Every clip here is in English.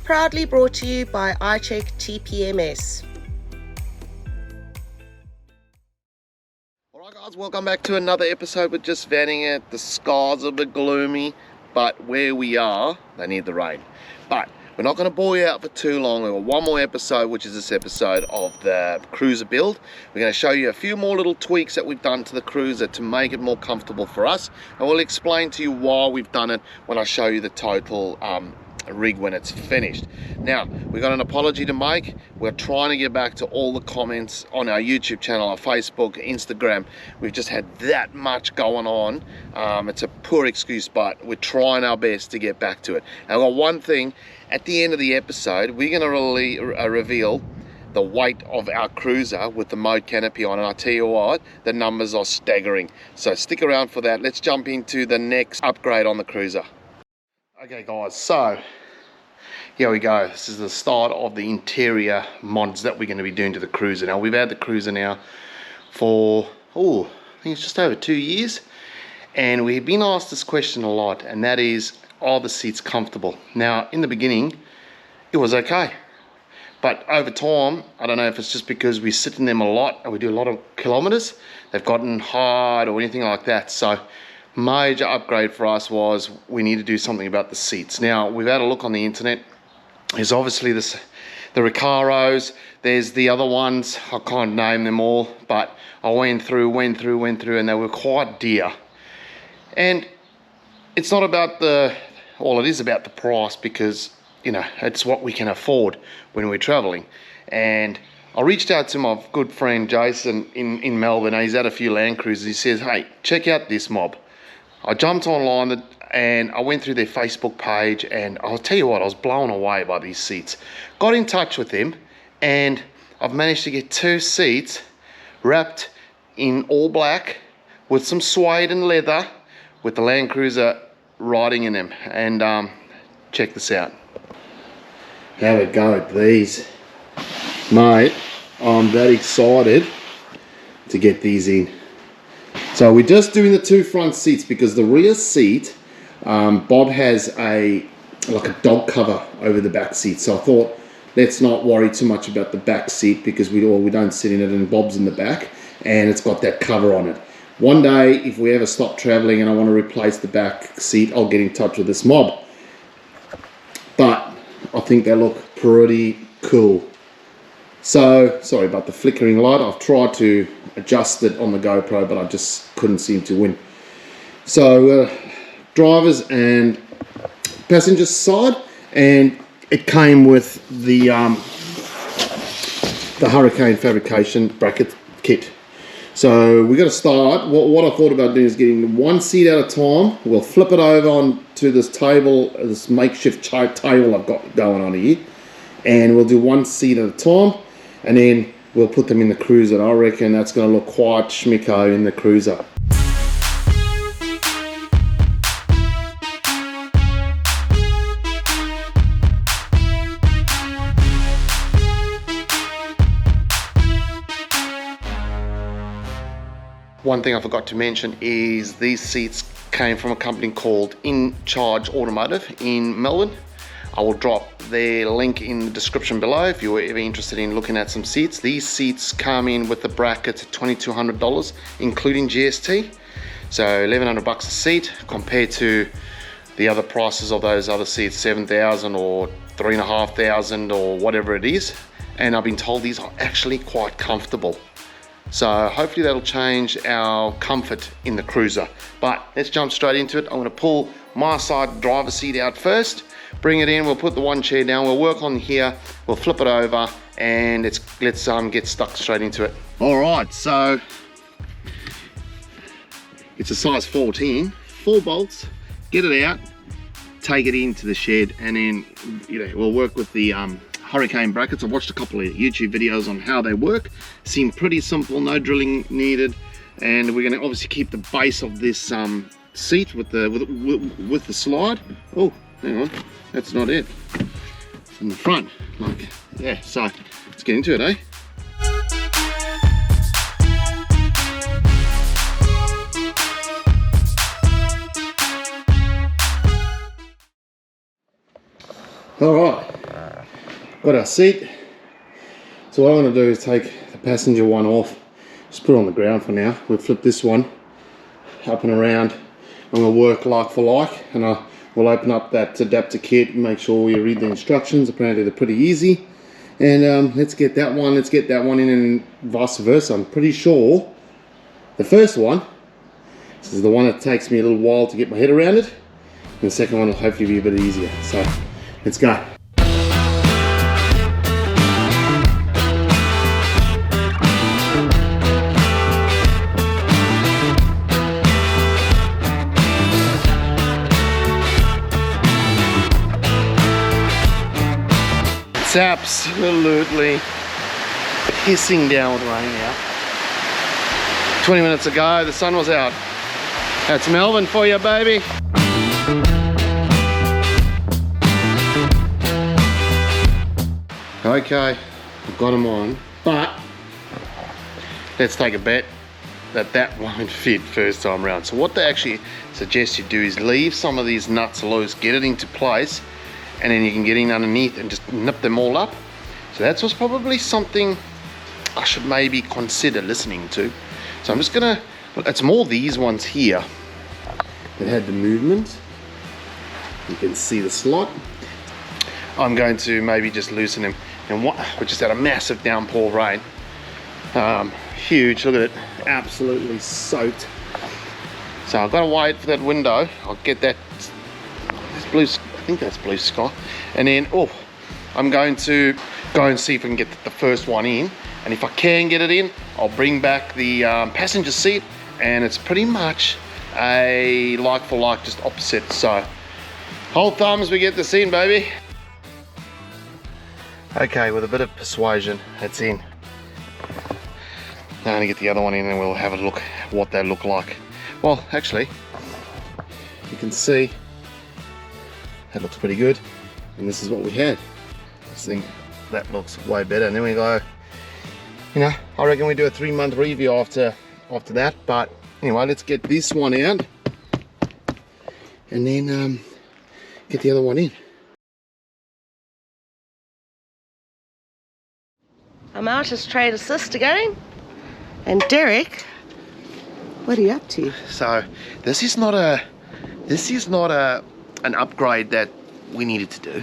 Proudly brought to you by ICHECK TMPS. Alright guys, welcome back to another episode with Just Vanning It. The skies are a bit gloomy, but where we are, they need the rain. But we're not going to bore you out for too long. We've got one more episode, which is this episode of the cruiser build. We're going to show you a few more little tweaks that we've done to the cruiser to make it more comfortable for us. And we'll explain to you why we've done it when I show you the total rig when it's finished. Now, we've got an apology to make. We're trying to get back to all the comments on our YouTube channel, our Facebook, Instagram. We've just had that much going on. It's a poor excuse, but we're trying our best to get back to it. And I've got one thing. At the end of the episode, we're going to really reveal the weight of our cruiser with the mode canopy on, and I tell you what, the numbers are staggering. So stick around for that. Let's jump into the next upgrade on the cruiser. Okay guys, so here we go. This is the start of the interior mods that we're going to be doing to the cruiser. Now, we've had the cruiser now for, I think it's just over 2 years, and we've been asked this question a lot, and that is, are the seats comfortable? Now, in the beginning, it was okay, but over time, I don't know if it's just because we sit in them a lot and we do a lot of kilometers, they've gotten hard or anything like that. So major upgrade for us was we need to do something about the seats. Now, we've had a look on the internet. There's obviously the Recaros, there's the other ones, I can't name them all, but I went through, and they were quite dear. And it's not about it is about the price, because, you know, it's what we can afford when we're traveling. And I reached out to my good friend Jason in Melbourne. He's had a few Landcruisers. He says, hey, check out this mob. I jumped online and I went through their Facebook page, and I'll tell you what, I was blown away by these seats. Got in touch with them, and I've managed to get 2 seats wrapped in all black with some suede and leather with the Landcruiser riding in them. And check this out. Have a go at these. Mate, I'm that excited to get these in. So we're just doing the 2 front seats because the rear seat, Bob has like a dog cover over the back seat. So I thought, let's not worry too much about the back seat because we don't sit in it, and Bob's in the back and it's got that cover on it. One day, if we ever stop traveling and I want to replace the back seat, I'll get in touch with this mob. But I think they look pretty cool. So, sorry about the flickering light. I've tried to adjust it on the GoPro, but I just couldn't seem to win. So, drivers and passengers side, and it came with the Hurricane fabrication bracket kit. So we're going to start. What I thought about doing is getting 1 seat at a time. We'll flip it over onto this table, this makeshift table I've got going on here, and we'll do 1 seat at a time, and then we'll put them in the cruiser. I reckon that's going to look quite schmicko in the cruiser. One thing I forgot to mention is these seats came from a company called In Charge Automotive in Melbourne. I will drop their link in the description below if you're ever interested in looking at some seats. These seats come in with the brackets at $2,200, including GST. So $1,100 a seat compared to the other prices of those other seats, $7,000 or $3,500 or whatever it is. And I've been told these are actually quite comfortable. So hopefully that'll change our comfort in the cruiser. But let's jump straight into it. I'm going to pull my side driver's seat out first, bring it in, we'll put the 1 chair down, we'll work on here, we'll flip it over, and let's get stuck straight into it. All right, so it's a size 14, 4 bolts, get it out, take it into the shed, and then we'll work with the Hurricane brackets. I've watched a couple of YouTube videos on how they work. Seem pretty simple, no drilling needed, and we're going to obviously keep the base of this seat with the slide. Oh, hang on, that's not it. It's in the front, like, yeah, so let's get into it, eh? Alright, got our seat. So what I'm going to do is take the passenger one off, just put it on the ground for now. We'll flip this one up and around. I'm going to work like for like, and we'll open up that adapter kit and make sure we read the instructions. Apparently they're pretty easy. And let's get that one in, and vice versa. I'm pretty sure the first one, this is the one that takes me a little while to get my head around it, and the second one will hopefully be a bit easier. So let's go. It's absolutely pissing down with rain now. 20 minutes ago, the sun was out. That's Melbourne for you, baby. Okay, I've got them on, but let's take a bet that won't fit first time round. So what they actually suggest you do is leave some of these nuts loose, get it into place, and then you can get in underneath and just nip them all up. So that's what's probably something I should maybe consider listening to. So I'm just gonna, it's more these ones here that had the movement. You can see the slot. I'm going to maybe just loosen them. And what, we just had a massive downpour rain. Huge, look at it, absolutely soaked. So I've got to wait for that window. I'll get that, this blue, I think that's blue sky. And then, oh, I'm going to go and see if I can get the first one in. And if I can get it in, I'll bring back the passenger seat, and it's pretty much a like for like, just opposite. So hold thumbs, we get this in, baby. Okay, with a bit of persuasion, it's in. Now I'm gonna get the other one in and we'll have a look at what they look like. Well, actually, you can see that looks pretty good. And this is what we had. I think that looks way better. And then we go, you know, I reckon we do a 3-month review after that. But anyway, let's get this one out and then get the other one in. I'm out as trade assist again. And Derek, what are you up to? So this is not an upgrade that we needed to do,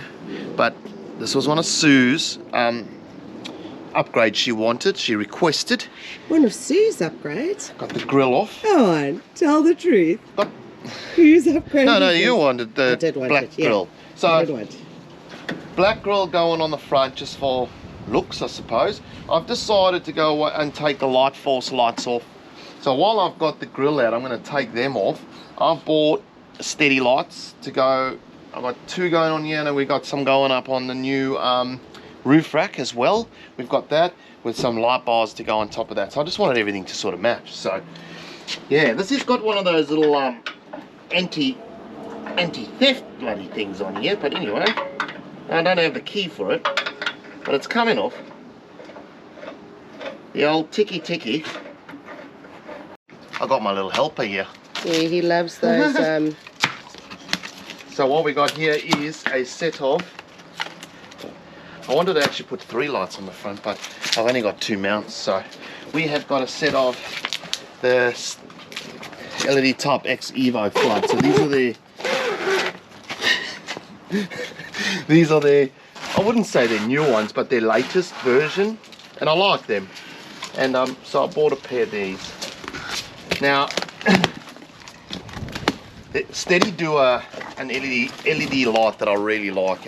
but this was one of Sue's upgrades she wanted, she requested. One of Sue's upgrades? Got the grill off. Go on, tell the truth. Whose upgrade? No, you wanted the black grill. So black grill going on the front just for looks, I suppose. I've decided to go and take the light force lights off. So while I've got the grill out, I'm going to take them off. I've bought steady lights to go. I've got 2 going on here, and we've got some going up on the new roof rack as well. We've got that with some light bars to go on top of that. So I just wanted everything to sort of match. So yeah, this has got one of those little anti-theft bloody things on here. But anyway, I don't have the key for it, but it's coming off. The old ticky. I got my little helper here. Yeah, he loves those. So what we got here is a set of, I wanted to actually put 3 lights on the front, but I've only got 2 mounts. So we have got a set of the LED Type X Evo flood. So these are the, I wouldn't say they're new ones, but their latest version, and I like them. And so I bought a pair of these. Now, Steady do an LED light that I really like.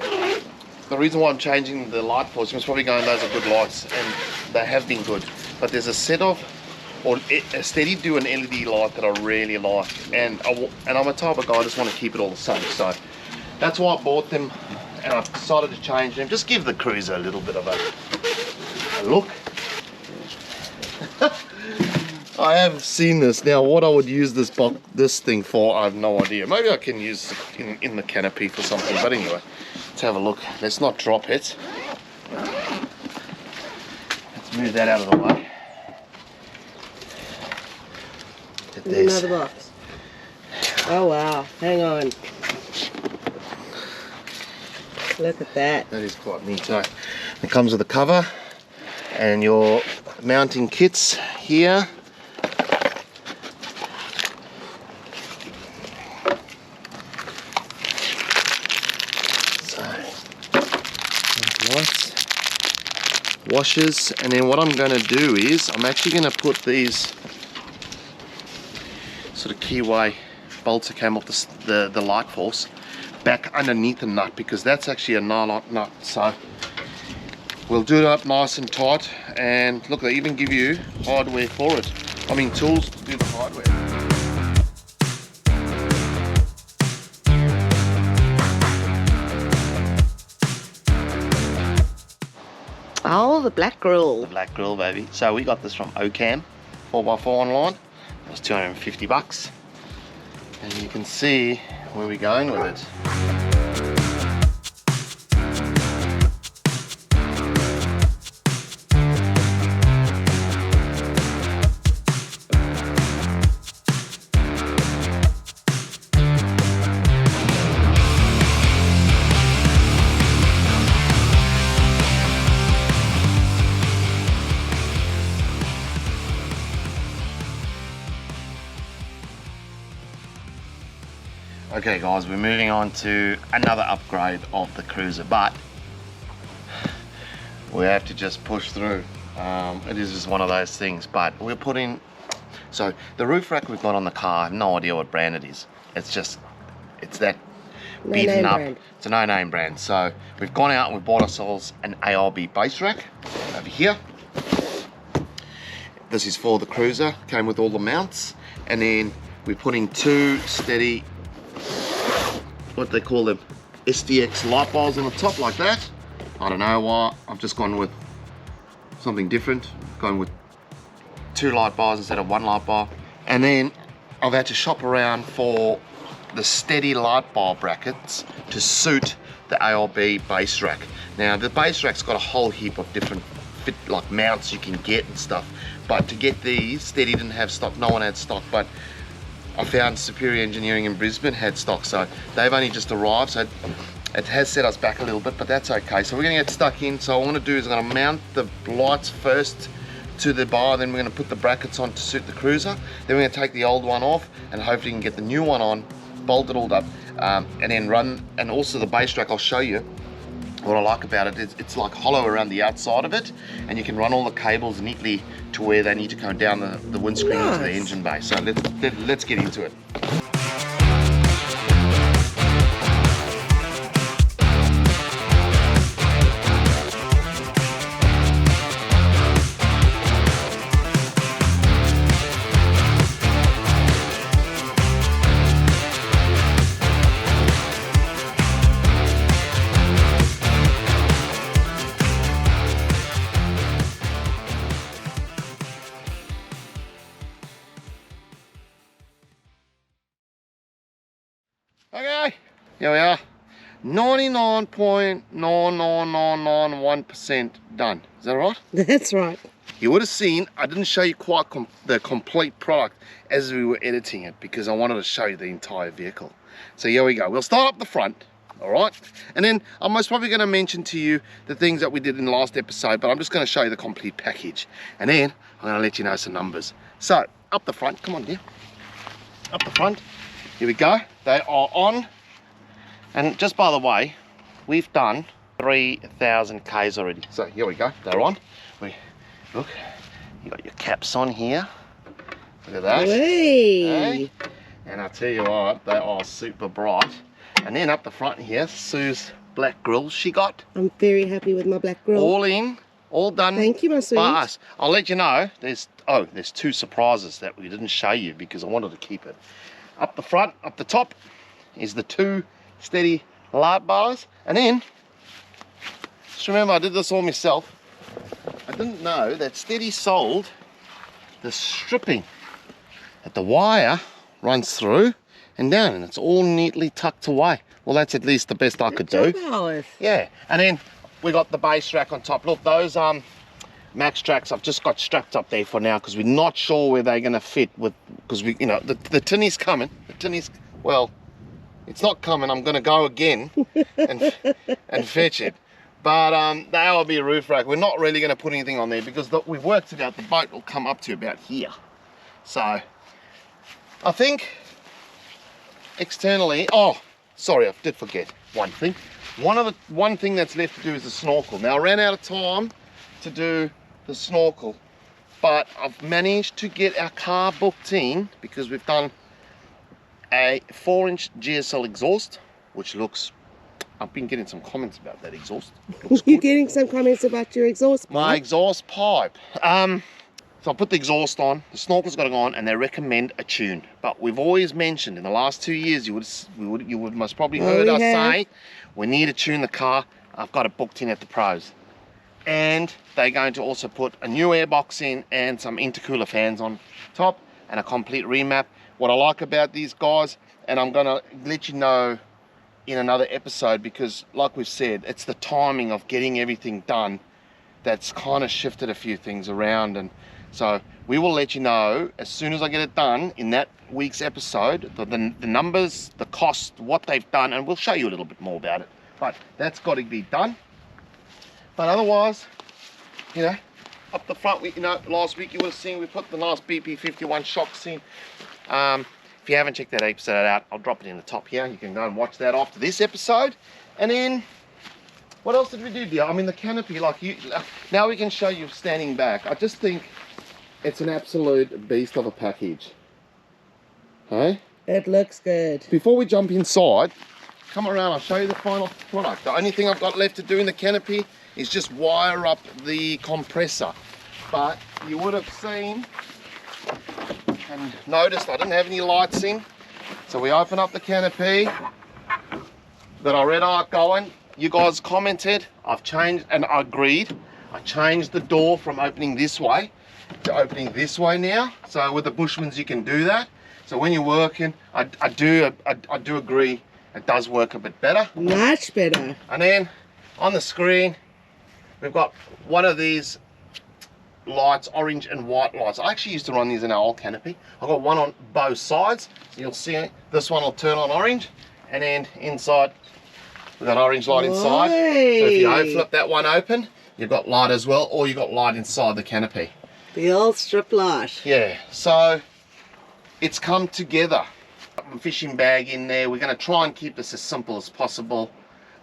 The reason why I'm changing the light force is probably going, those are good lights, and they have been good. But there's a set of, or Steady do an LED light that I really like, and I'm a type of guy I just want to keep it all the same. So that's why I bought them, and I've decided to change them. Just give the Cruiser a little bit of a look. I have seen this. Now, what I would use this thing for, I have no idea. Maybe I can use it in the canopy for something. But anyway, let's have a look. Let's not drop it. Let's move that out of the way. Another box. Oh wow, hang on. Look at that. That is quite neat. So it comes with a cover and your mounting kits here. So lights, washers, and then what I'm going to do is I'm actually going to put these sort of keyway bolts that came off the light force back underneath the nut, because that's actually a nylon nut. So we'll do it up nice and tight, and look, they even give you hardware for it. I mean tools to do the hardware. Oh, the black grill. The black grill, baby. So we got this from OCAM 4x4 online. It was 250 bucks. And you can see where we're going with it. Okay guys, we're moving on to another upgrade of the Cruiser, but we have to just push through. It is just one of those things, but we're putting, so the roof rack we've got on the car, I have no idea what brand it is. It's that beaten up. Brand. It's a no-name brand. So we've gone out and we've bought ourselves an ARB base rack over here. This is for the Cruiser, came with all the mounts, and then we're putting two steady, what they call them, SDX light bars on the top like that. I don't know why, I've just gone with something different, going with two light bars instead of one light bar. And then I've had to shop around for the steady light bar brackets to suit the ARB base rack. Now the base rack's got a whole heap of different like mounts you can get and stuff, but to get these, Steady didn't have stock, no one had stock, but I found Superior Engineering in Brisbane had stock, so they've only just arrived, so it has set us back a little bit, but that's okay. So we're gonna get stuck in. So what I wanna do is I'm gonna mount the lights first to the bar, then we're gonna put the brackets on to suit the Cruiser, then we're gonna take the old one off, and hopefully you can get the new one on, bolt it all up, and then run, and also the base rack, I'll show you. What I like about it is it's like hollow around the outside of it, and you can run all the cables neatly to where they need to go down the windscreen into the engine bay. So let's get into it. Okay, here we are, 99.99991% done. Is that right? That's right. You would have seen, I didn't show you quite the complete product as we were editing it, because I wanted to show you the entire vehicle. So here we go. We'll start up the front, all right? And then I'm most probably going to mention to you the things that we did in the last episode, but I'm just going to show you the complete package. And then I'm going to let you know some numbers. So, up the front, come on dear. Up the front. Here we go, they are on. And just by the way, we've done 3,000 Ks already. So here we go, they're on. Look, you got your caps on here. Look at that. Hey. And I tell you what, they are super bright. And then up the front here, Sue's black grill she got. I'm very happy with my black grill. All in, all done. Thank you, my sweet. By us. I'll let you know, there's two surprises that we didn't show you because I wanted to keep it. Up the front, up the top, is the two steady light bars. And then, just remember I did this all myself. I didn't know that Steady sold the stripping that the wire runs through and down, and it's all neatly tucked away. Well, that's at least the best I could do. Yeah, and then we got the base rack on top. Look, those max tracks I've just got strapped up there for now because we're not sure where they're going to fit with, because we, you know, the tinny's coming. The tinny's, well, it's not coming. I'm going to go again and fetch it. But that will be a roof rack. We're not really going to put anything on there because we've worked it out. The boat will come up to about here. So I think externally, oh, sorry, I did forget one thing. One thing that's left to do is the snorkel. Now I ran out of time to do the snorkel, but I've managed to get our car booked in because we've done a 4-inch GSL exhaust, which looks, I've been getting some comments about that exhaust. You're getting some comments about your exhaust pipe? My exhaust pipe. So I put the exhaust on, the snorkel's got to go on, and they recommend a tune. But we've always mentioned in the last 2 years, you would most probably heard us say, we need to tune the car. I've got it booked in at the pros. And they're going to also put a new airbox in and some intercooler fans on top and a complete remap. What I like about these guys, and I'm going to let you know in another episode, because like we've said, it's the timing of getting everything done that's kind of shifted a few things around. And so we will let you know as soon as I get it done in that week's episode, the numbers, the cost, what they've done, and we'll show you a little bit more about it. But that's got to be done. But otherwise, you know, up the front, you know, last week you would have seen we put the last BP51 shocks in. If you haven't checked that episode out, I'll drop it in the top here. You can go and watch that after this episode. And then, what else did we do, dear? I mean, the canopy, now we can show you standing back. I just think it's an absolute beast of a package. Hey? It looks good. Before we jump inside, come around, I'll show you the final product. The only thing I've got left to do in the canopy is just wire up the compressor. But you would have seen and noticed I didn't have any lights in. So we open up the canopy, got our red arc going. You guys commented, I've changed, and I agreed. I changed the door from opening this way to opening this way now. So with the Bushmans you can do that. So when you're working, I do agree, it does work a bit better. Much better. And then on the screen, we've got one of these lights, orange and white lights. I actually used to run these in our old canopy. I've got one on both sides. So you'll see this one will turn on orange, and then inside we've got orange light inside. So if you flip that one open, you've got light as well, or you've got light inside the canopy. The old strip light. Yeah, so it's come together. A fishing bag in there. We're going to try and keep this as simple as possible.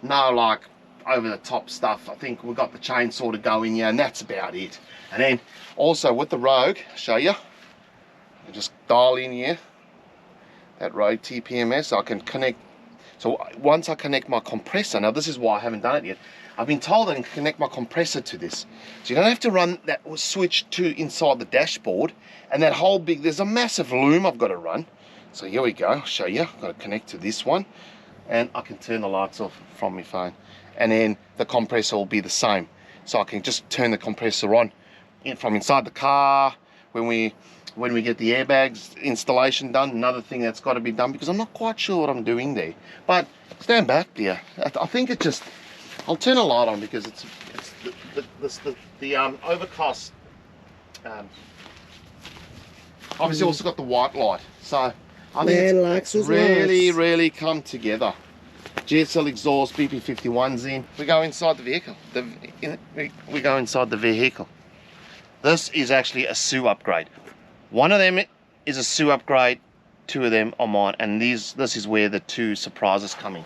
No like over the top stuff. I think we've got the chainsaw to go in here, and that's about it. And then also with the Rogue, I'll show you. I just dial in here that Rogue TPMS. I can connect. So once I connect my compressor, now this is why I haven't done it yet. I've been told I can connect my compressor to this. So you don't have to run that switch to inside the dashboard, and that whole big, there's a massive loom I've got to run. So here we go, I'll show you. I've got to connect to this one, and I can turn the lights off from my phone. And then the compressor will be the same. So I can just turn the compressor on from inside the car when we get the airbags installation done. Another thing that's got to be done, because I'm not quite sure what I'm doing there. But stand back, dear. I think it just, I'll turn a light on because it's the overcast. Obviously also got the white light. So I think it's really come together. GSL exhaust, BP51's in. We go inside the vehicle. We go inside the vehicle. This is actually a SU upgrade. One of them is a SU upgrade, two of them are mine, and this is where the two surprises come in.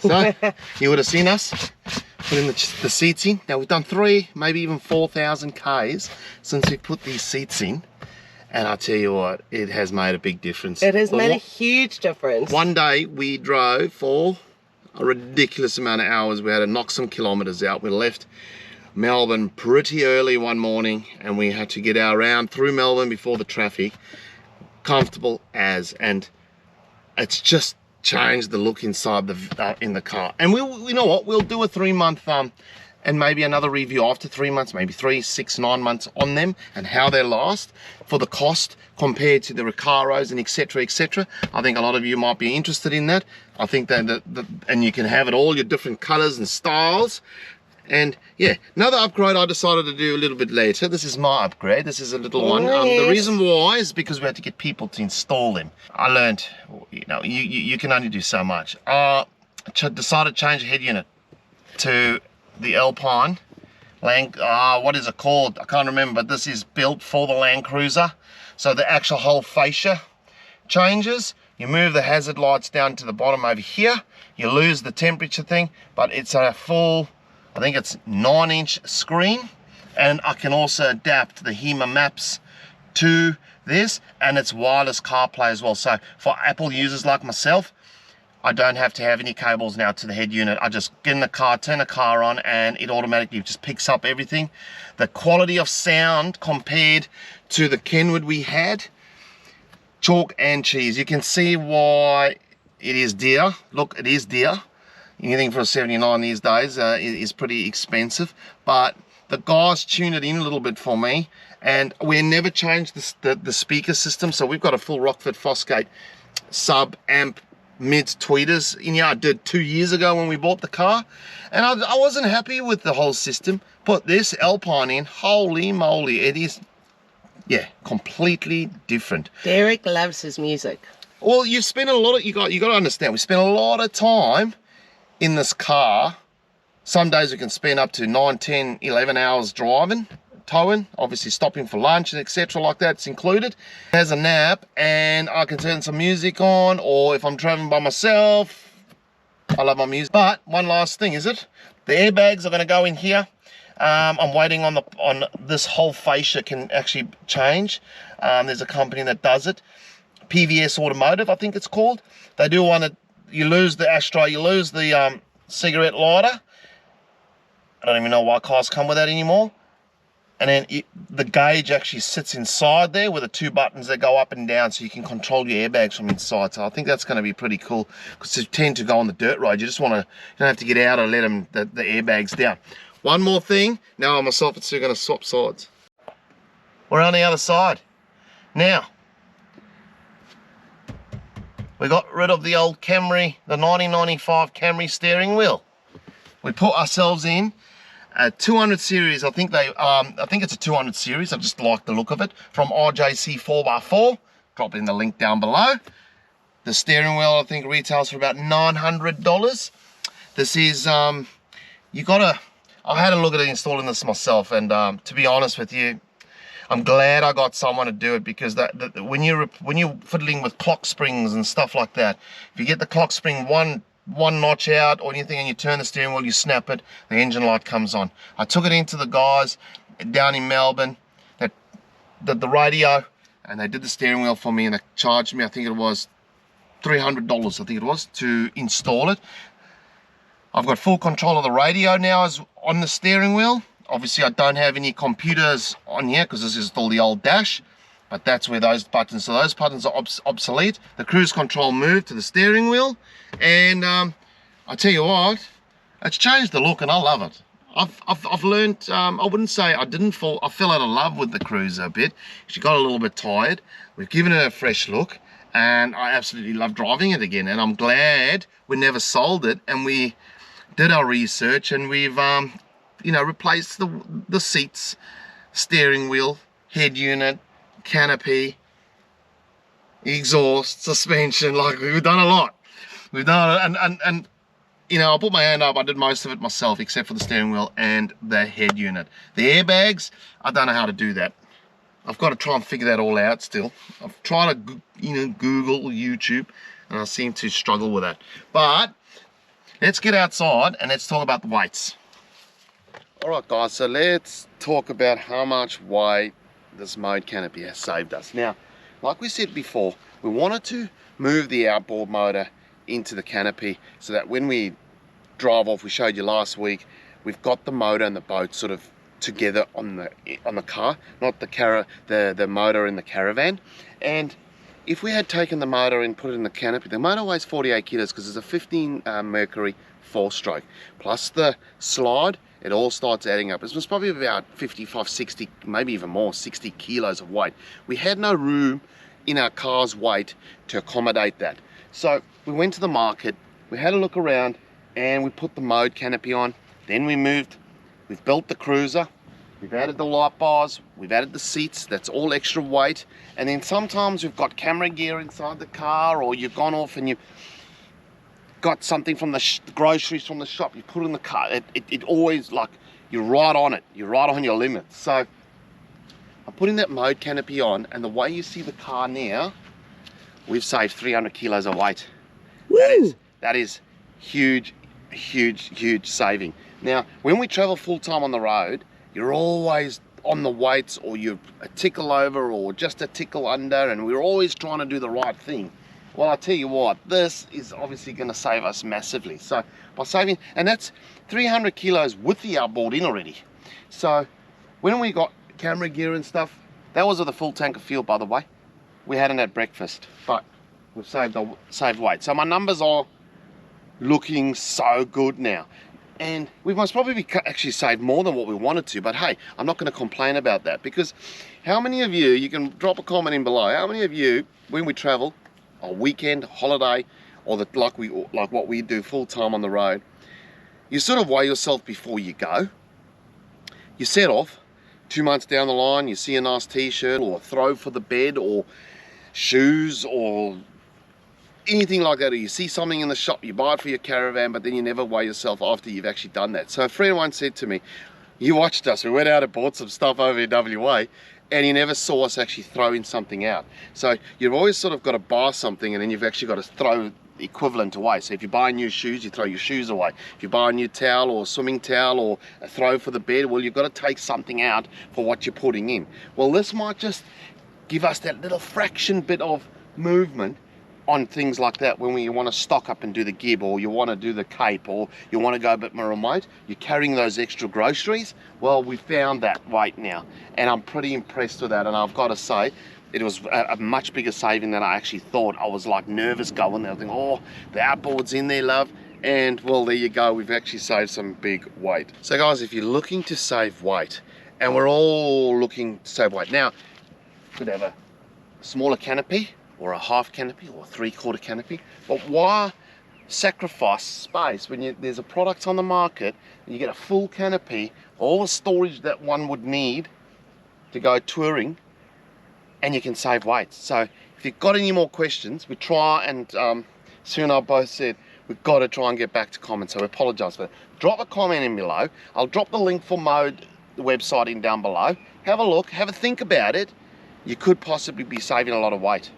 So you would have seen us putting the seats in. Now we've done 3, maybe even 4,000 Ks since we put these seats in. And I tell you what, it has made a big difference. It has made a huge difference. One day we drove for a ridiculous amount of hours. We had to knock some kilometers out. We left Melbourne pretty early one morning, and we had to get our round through Melbourne before the traffic. Comfortable as, and it's just changed the look inside in the car. And you know what? We'll do a 3-month and maybe another review after 3 months, maybe 3, 6, 9 months on them and how they last for the cost compared to the Recaros and etc, etc. I think a lot of you might be interested in that. I think that and you can have it all your different colors and styles. And yeah, another upgrade I decided to do a little bit later. This is my upgrade. This is a little one. The reason why is because we had to get people to install them. I learned, you know, you can only do so much. Decided to change the head unit to the Alpine what is it called? I can't remember, but this is built for the Landcruiser. So the actual whole fascia changes. You move the hazard lights down to the bottom over here. You lose the temperature thing, but it's a full, I think it's 9-inch screen, and I can also adapt the HEMA maps to this, and it's wireless CarPlay as well. So for Apple users like myself, I don't have to have any cables now to the head unit. I just get in the car, turn the car on, and it automatically just picks up everything. The quality of sound compared to the Kenwood we had, chalk and cheese. You can see why it is dear. Look, it is dear. Anything for a 79 these days is pretty expensive, but the guys tuned it in a little bit for me, and we never changed the speaker system. So we've got a full Rockford Fosgate sub amp mids tweeters in here. I did 2 years ago when we bought the car, and I wasn't happy with the whole system. Put this Alpine in, holy moly, it is, yeah, completely different. Derek loves his music. Well, you spend a lot of, you got to understand, we spend a lot of time in this car. Some days we can spend up to 9, 10, 11 hours driving, towing, obviously stopping for lunch and etc like that, it's included. Has a nap, and I can turn some music on, or if I'm traveling by myself, I love my music. But one last thing, is it? The airbags are going to go in here. I'm waiting on this whole fascia can actually change. There's a company that does it. PVS Automotive, I think it's called. They do one that you lose the ashtray, you lose the cigarette lighter. I don't even know why cars come with that anymore. And then the gauge actually sits inside there with the 2 buttons that go up and down, so you can control your airbags from inside. So I think that's going to be pretty cool, because they tend to go on the dirt road. You just want to, you don't have to get out or let them the airbags down. One more thing. Now I myself and Sue are going to swap sides. We're on the other side. Now, we got rid of the old Camry, the 1995 Camry steering wheel. We put ourselves in a 200 series. I think it's a 200 series. I just like the look of it, from RJC 4x4. Drop in the link down below. The steering wheel, I think, retails for about $900. This is I had a look at installing this myself, and to be honest with you, I'm glad I got someone to do it, because when you're fiddling with clock springs and stuff like that, if you get the clock spring one notch out or anything and you turn the steering wheel, you snap it, the engine light comes on. I took it into the guys down in Melbourne that did the radio, and they did the steering wheel for me, and they charged me, I think it was $300, I think it was, to install it. I've got full control of the radio now as on the steering wheel. Obviously I don't have any computers on here because this is still the old dash, but that's where those buttons, so those buttons are obsolete. The cruise control moved to the steering wheel, and I tell you what, it's changed the look, and I love it. I've learned, I wouldn't say I fell out of love with the Cruiser a bit. She got a little bit tired. We've given her a fresh look, and I absolutely love driving it again, and I'm glad we never sold it, and we did our research, and we've replaced the seats, steering wheel, head unit, canopy, exhaust, suspension. Like, we've done a lot. We've done, and I put my hand up, I did most of it myself except for the steering wheel and the head unit. The airbags, I don't know how to do that. I've got to try and figure that all out still. I've tried to Google, YouTube, and I seem to struggle with that. But let's get outside and let's talk about the weights. Alright guys, so let's talk about how much weight this mode canopy has saved us. Now, like we said before, we wanted to move the outboard motor into the canopy so that when we drive off, we showed you last week, we've got the motor and the boat sort of together on the car, not the motor in the caravan. And if we had taken the motor and put it in the canopy, the motor weighs 48 kilos because it's a 15 Mercury 4-stroke, plus the slide it all starts adding up. It was probably about 55, 60, maybe even more, 60 kilos of weight. We had no room in our car's weight to accommodate that. So we went to the market, we had a look around, and we put the mode canopy on. Then we've built the cruiser, we've added the light bars, we've added the seats, that's all extra weight. And then sometimes we've got camera gear inside the car, or you've gone off and you've got something from the groceries from the shop, you put it in the car. It always, like, you're right on it, you're right on your limits. So I'm putting that mode canopy on, and the way you see the car now, we've saved 300 kilos of weight. That is huge, huge saving. Now, when we travel full time on the road, you're always on the weights, or you're a tickle over or just a tickle under, and we're always trying to do the right thing. Well, I tell you what, this is obviously going to save us massively. So by saving, and that's 300 kilos with the outboard in already. So when we got camera gear and stuff, that was with a full tank of fuel, by the way. We hadn't had breakfast, but we've saved weight. So my numbers are looking so good now. And we must probably actually saved more than what we wanted to, but hey, I'm not going to complain about that, because how many of you can drop a comment in below, how many of you, when we travel, a weekend, holiday, or like what we do full time on the road, you sort of weigh yourself before you go. You set off, 2 months down the line, you see a nice t-shirt or a throw for the bed or shoes or anything like that, or you see something in the shop, you buy it for your caravan, but then you never weigh yourself after you've actually done that. So a friend once said to me, you watched us, we went out and bought some stuff over in WA, and you never saw us actually throwing something out. So you've always sort of got to buy something, and then you've actually got to throw the equivalent away. So if you buy new shoes, you throw your shoes away. If you buy a new towel or a swimming towel or a throw for the bed, well, you've got to take something out for what you're putting in. Well, this might just give us that little fraction bit of movement on things like that, when you want to stock up and do the gib, or you want to do the cape, or you want to go a bit more remote, you're carrying those extra groceries. Well, we found that weight now, and I'm pretty impressed with that. And I've got to say, it was a much bigger saving than I actually thought. I was like nervous going there, thinking, oh, the outboard's in there, love. And well, there you go, we've actually saved some big weight. So guys, if you're looking to save weight, and we're all looking to save weight, now you could have a smaller canopy, or a half canopy, or a 3/4 canopy, but why sacrifice space when there's a product on the market and you get a full canopy, all the storage that one would need to go touring, and you can save weight. So if you've got any more questions, we try, and Sue and I both said we've got to try and get back to comments, so we apologize for that. Drop a comment in below. I'll drop the link for Mode, the website, in down below. Have a look, have a think about it. You could possibly be saving a lot of weight.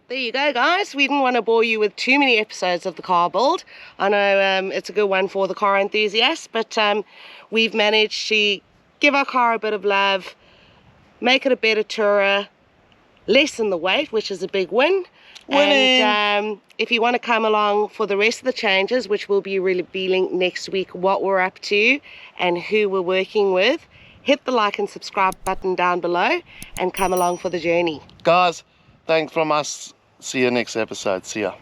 There you go, guys. We didn't want to bore you with too many episodes of the car build. I know it's a good one for the car enthusiasts, but we've managed to give our car a bit of love, make it a better tourer, lessen the weight, which is a big win. And if you want to come along for the rest of the changes, which we'll be revealing next week, what we're up to and who we're working with, hit the like and subscribe button down below and come along for the journey. Guys, thanks from us. See you next episode. See ya.